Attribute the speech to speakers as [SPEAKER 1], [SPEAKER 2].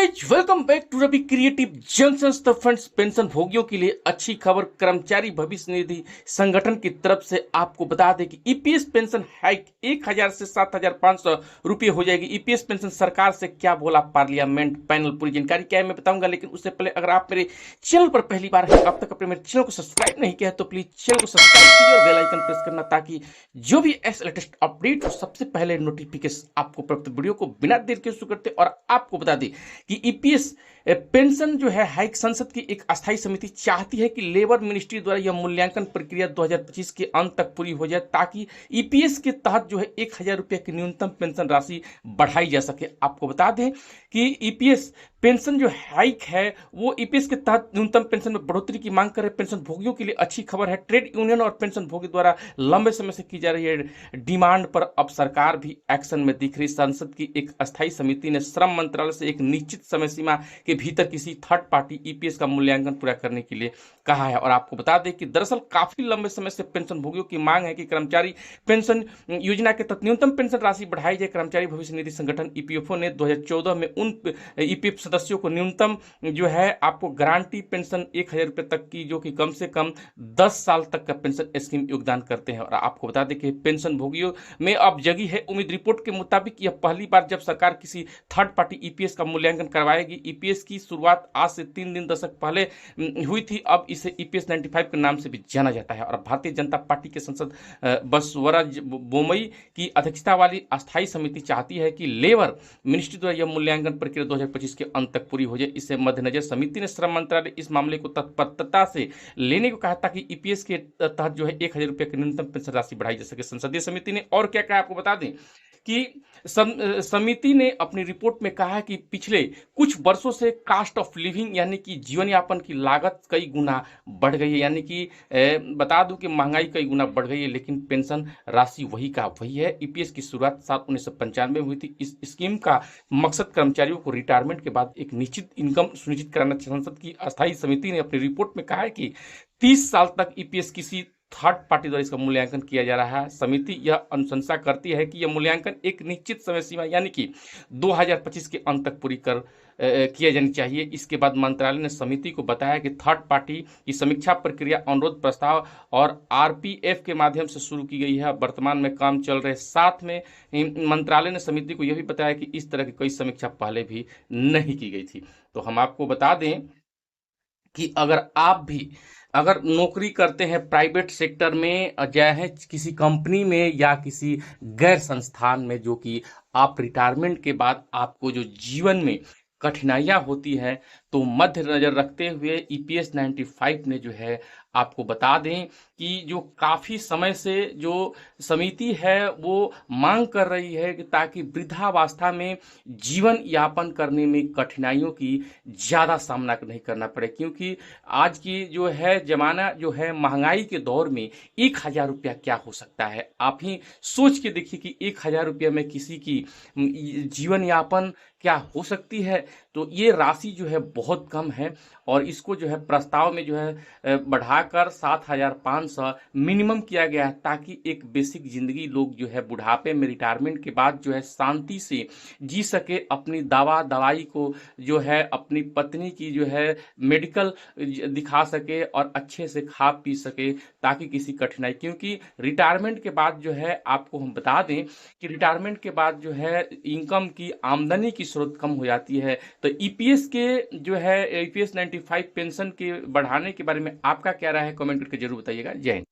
[SPEAKER 1] Guys welcome back to Ravi creative junction. तो friends, pension भोगियों के लिए अच्छी खबर। कर्मचारी भविष्य निधि संगठन की तरफ से आपको बता दें कि ईपीएस पेंशन हाइक 1000 से 7500 रुपये हो जाएगी। ईपीएस पेंशन सरकार से क्या बोला पार्लियामेंट पैनल, पूरी जानकारी क्या है मैं बताऊंगा। लेकिन उससे पहले अगर आप मेरे चैनल पर पहली बार है, अब तक अपने मेरे चैनल को सब्सक्राइब नहीं किया है तो प्लीज चैनल को सब्सक्राइब कीजिए और बेल आइकन प्रेस करना, ताकि जो भी ऐसे लेटेस्ट अपडेट हो सबसे पहले नोटिफिकेशन आपको प्राप्त। वीडियो को बिना देर के शुरू करते और आपको बता दें कि ईपीएस पेंशन जो है हाइक संसद की एक अस्थायी समिति चाहती है कि लेबर मिनिस्ट्री द्वारा यह मूल्यांकन प्रक्रिया 2025 के अंत तक पूरी हो जाए, ताकि ईपीएस के तहत जो है 1000 रुपये की न्यूनतम पेंशन राशि बढ़ाई जा सके। आपको बता दें कि ईपीएस पेंशन जो हाइक है वो ईपीएस के तहत न्यूनतम पेंशन में बढ़ोतरी की मांग कर रहे पेंशन भोगियों के लिए अच्छी खबर है। ट्रेड यूनियन और पेंशन भोगी द्वारा लंबे समय से की जा रही है डिमांड पर अब सरकार भी एक्शन में दिख रही। संसद की एक अस्थायी समिति ने श्रम मंत्रालय से एक निश्चित समय सीमा के भीतर किसी थर्ड पार्टी ईपीएस का मूल्यांकन पूरा करने के लिए कहा है। और आपको बता दें कि दरअसल काफी लंबे समय से पेंशन भोगियों की मांग है कि कर्मचारी पेंशन योजना के तहत न्यूनतम पेंशन राशि बढ़ाई जाए। कर्मचारी भविष्य निधि संगठन ईपीएफओ ने 2014 में उन ईपीएफ सदस्यों को न्यूनतम जो है आपको गारंटी पेंशन 1000 रुपये तक की, जो कि कम से कम 10 साल तक का पेंशन स्कीम योगदान करते हैं। और आपको बता दें कि पेंशन भोगियों में अब जगी है उम्मीद। रिपोर्ट के मुताबिक यह पहली बार जब सरकार किसी थर्ड पार्टी ईपीएस का मूल्यांकन करवाएगी। ईपीएस की शुरुआत आज से 3 दशक पहले हुई थी। अब इसे ईपीएस 95 के नाम से भी जाना जाता है। और भारतीय जनता पार्टी के सांसद बसवराज बोमई की अध्यक्षता वाली अस्थायी समिति चाहती है कि लेबर मिनिस्ट्री द्वारा यह मूल्यांकन प्रक्रिया 2025 के अंत तक पूरी हो जाए। इससे मद्देनजर समिति ने श्रम मंत्रालय इस मामले को तत्परता से लेने को कहा, ताकि ईपीएस के तहत जो है 1000 रुपये की न्यूनतम पेंशन राशि बढ़ाई जा सके। संसदीय समिति ने और क्या कहा आपको बता दें कि समिति ने अपनी रिपोर्ट में कहा है कि पिछले कुछ वर्षों से कास्ट ऑफ लिविंग यानी कि जीवन यापन की लागत कई गुना बढ़ गई है। यानी कि बता दूं कि महंगाई कई गुना बढ़ गई है, लेकिन पेंशन राशि वही का वही है। ईपीएस की शुरुआत 1995 में हुई थी। इस स्कीम का मकसद कर्मचारियों को रिटायरमेंट के बाद एक निश्चित इनकम सुनिश्चित कराना। संसद की अस्थायी समिति ने अपनी रिपोर्ट में कहा है कि 30 साल तक ईपीएस किसी थर्ड पार्टी द्वारा इसका मूल्यांकन किया जा रहा है। समिति यह अनुशंसा करती है कि यह मूल्यांकन एक निश्चित समय सीमा यानी कि 2025 के अंत तक पूरी किया जानी चाहिए। इसके बाद मंत्रालय ने समिति को बताया कि थर्ड पार्टी की समीक्षा प्रक्रिया अनुरोध प्रस्ताव और आरपीएफ के माध्यम से शुरू की गई है। वर्तमान में काम चल रहे। साथ में मंत्रालय ने समिति को यह भी बताया कि इस तरह की कोई समीक्षा पहले भी नहीं की गई थी। तो हम आपको बता दें कि अगर आप भी नौकरी करते हैं प्राइवेट सेक्टर में, चाहे किसी कंपनी में या किसी गैर संस्थान में, जो कि आप रिटायरमेंट के बाद आपको जो जीवन में कठिनाइयां होती हैं, तो मध्य नजर रखते हुए ईपीएस 95 ने जो है आपको बता दें कि जो काफ़ी समय से जो समिति है वो मांग कर रही है कि ताकि वृद्धावस्था में जीवन यापन करने में कठिनाइयों की ज़्यादा सामना नहीं करना पड़े। क्योंकि आज की जो है ज़माना जो है महंगाई के दौर में 1000 रुपया क्या हो सकता है। आप ही सोच के देखिए कि 1000 रुपये में किसी की जीवन यापन क्या हो सकती है। तो ये राशि जो है बहुत कम है और इसको जो है प्रस्ताव में जो है बढ़ाकर 7500 मिनिमम किया गया है, ताकि एक बेसिक जिंदगी लोग जो है बुढ़ापे में रिटायरमेंट के बाद जो है शांति से जी सके। अपनी दवाई को जो है अपनी पत्नी की जो है मेडिकल दिखा सके और अच्छे से खा पी सके, ताकि किसी कठिनाई। क्योंकि रिटायरमेंट के बाद जो है आपको हम बता दें कि रिटायरमेंट के बाद जो है इनकम की आमदनी की स्रोत कम हो जाती है। तो ईपीएस के जो है ईपीएस 95 पेंशन के बढ़ाने के बारे में आपका क्या राय है, कमेंट करके जरूर बताइएगा। जय हिंद।